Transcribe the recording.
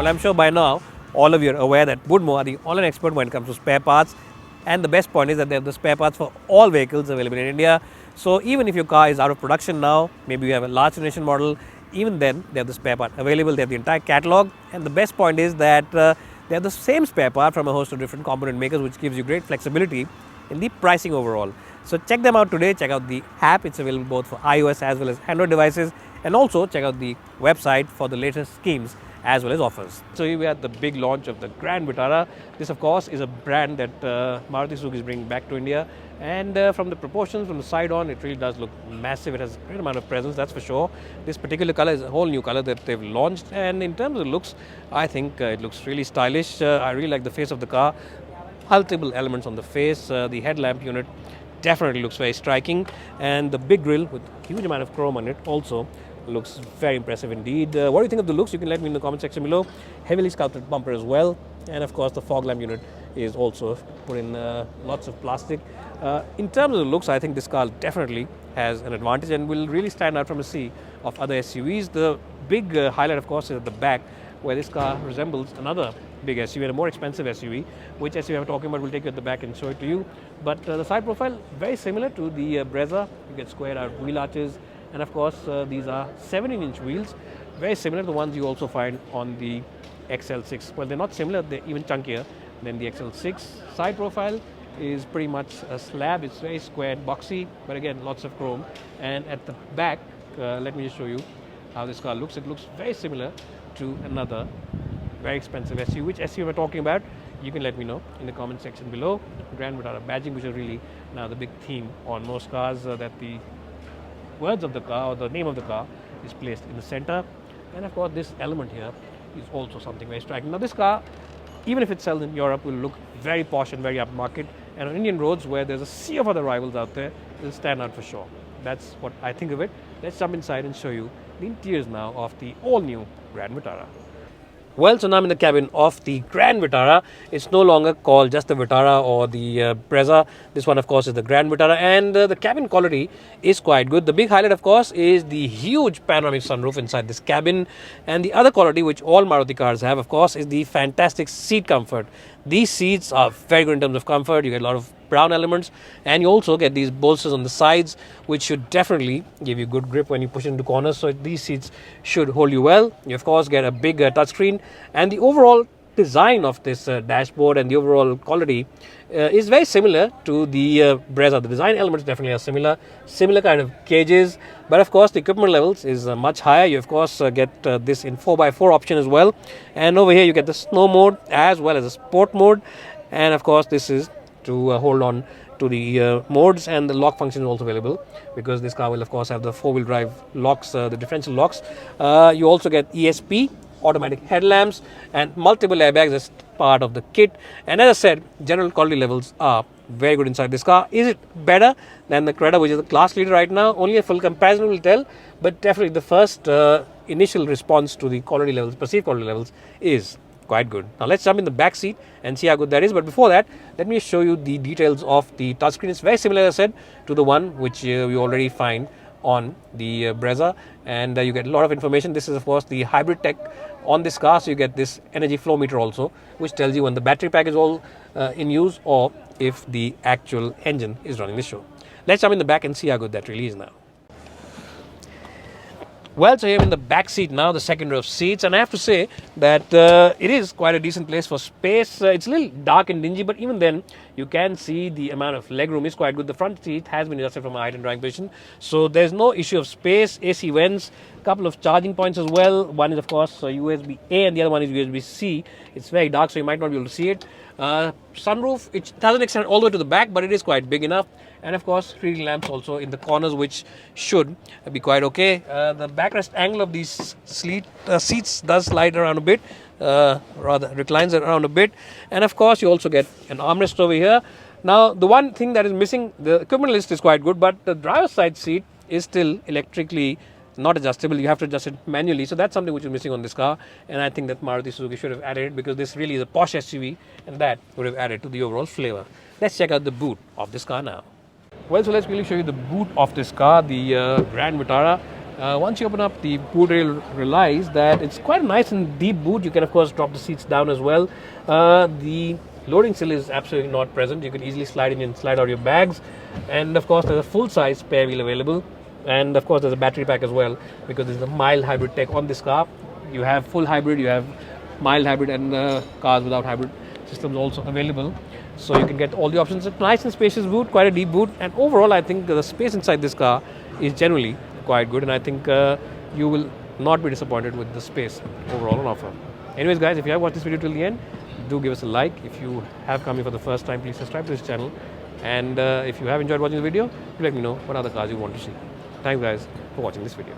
Well, I'm sure by now all of you are aware that Woodmore are the online expert when it comes to spare parts. And the best point is that they have the spare parts for all vehicles available in India. So even if your car is out of production now, maybe you have a large generation model, even then they have the spare part available. They have the entire catalog. And the best point is that they have the same spare part from a host of different component makers, which gives you great flexibility in the pricing overall. So check them out today. Check out the app. It's available both for iOS as well as Android devices. And also check out the website for the latest schemes as well as offers. So here we are at the big launch of the Grand Vitara. This of course is a brand that Maruti Suzuki is bringing back to India, and from the proportions from the side on, it really does look massive. It has a great amount of presence, that's for sure. This particular color is a whole new color that they've launched, and in terms of looks, I think it looks really stylish. I really like the face of the car. Multiple elements on the face. The headlamp unit definitely looks very striking, and the big grille with a huge amount of chrome on it also looks very impressive indeed. What do you think of the looks? You can let me in the comment section below. Heavily sculpted bumper as well, and of course the fog lamp unit is also put in lots of plastic. In terms of the looks, I think this car definitely has an advantage and will really stand out from a sea of other SUVs. The big highlight of course is at the back, where this car resembles another big SUV and a more expensive SUV. Which SUV I'm talking about, we'll take you at the back and show it to you. But the side profile very similar to the Brezza. You get squared out wheel arches, and of course these are 17-inch wheels, very similar to the ones you also find on the XL6. Well, they're not similar, they're even chunkier than the XL6. Side profile is pretty much a slab. It's very squared, boxy, but again lots of chrome. And at the back, let me just show you how this car looks. It looks very similar to another very expensive SUV. Which SUV we're talking about, you can let me know in the comment section below. Grand Vitara badging, which is really now the big theme on most cars, that the words of the car or the name of the car is placed in the center. And of course this element here is also something very striking. Now this car, even if it sells in Europe, will look very posh and very upmarket, and on Indian roads where there's a sea of other rivals out there, it will stand out for sure. That's what I think of it. Let's jump inside and show you the interiors now of the all-new Grand Vitara. Well, so now I'm in the cabin of the Grand Vitara. It's no longer called just the Vitara or the Brezza. This one, of course, is the Grand Vitara, and the cabin quality is quite good. The big highlight, of course, is the huge panoramic sunroof inside this cabin. And the other quality, which all Maruti cars have, of course, is the fantastic seat comfort. These seats are very good in terms of comfort. You get a lot of brown elements, and you also get these bolsters on the sides, which should definitely give you good grip when you push into corners. So these seats should hold you well. You of course get a big touchscreen, and the overall design of this dashboard and the overall quality is very similar to the Brezza. The design elements definitely are similar kind of cages, but of course the equipment levels is much higher. You of course get this in 4x4 option as well, and over here you get the snow mode as well as a sport mode, and of course this is to hold on to the modes, and the lock function is also available because this car will of course have the four-wheel drive locks, the differential locks. You also get ESP, automatic headlamps, and multiple airbags as part of the kit. And as I said, general quality levels are very good inside this car. Is it better than the Creta, which is the class leader right now? Only a full comparison will tell, but definitely the first initial response to the quality levels, perceived quality levels, is quite good. Now let's jump in the back seat and see how good that is. But before that, let me show you the details of the touchscreen. It's very similar, as I said, to the one which you already find on the Brezza, and you get a lot of information. This is of course the hybrid tech on this car, so you get this energy flow meter also, which tells you when the battery pack is all in use or if the actual engine is running the show. Let's jump in the back and see how good that really is now. Well, so here I'm in the back seat now, the second row of seats, and I have to say that it is quite a decent place for space. It's a little dark and dingy, but even then you can see the amount of legroom is quite good. The front seat has been adjusted from a height and drawing position, so there's no issue of space. AC vents, couple of charging points as well. One is of course USB-A and the other one is USB-C. It's very dark, so you might not be able to see it. Sunroof, it doesn't extend all the way to the back, but it is quite big enough. And of course reading lamps also in the corners, which should be quite okay. The backrest angle of these seats does slide around a bit, rather reclines around a bit, and of course you also get an armrest over here. Now the one thing that is missing, the equipment list is quite good, but the driver's side seat is still electrically not adjustable. You have to adjust it manually, so that's something which is missing on this car, and I think that Maruti Suzuki should have added it, because this really is a posh SUV, and that would have added to the overall flavor. Let's check out the boot of this car now. Well, so let's quickly show you the boot of this car, the Grand Vitara. Once you open up the boot, you'll realize that it's quite a nice and deep boot. You can of course drop the seats down as well. The loading sill is absolutely not present. You can easily slide in and slide out your bags, and of course there's a full-size spare wheel available, and of course there's a battery pack as well, because there's a mild hybrid tech on this car. You have full hybrid, you have mild hybrid, and cars without hybrid systems also available. So you can get all the options. It's a nice and spacious boot, quite a deep boot, and overall I think the space inside this car is generally quite good, and I think you will not be disappointed with the space overall on offer. Anyways guys, if you have watched this video till the end, do give us a like. If you have come here for the first time, please subscribe to this channel, and if you have enjoyed watching the video, do let me know what other cars you want to see. Thanks guys for watching this video.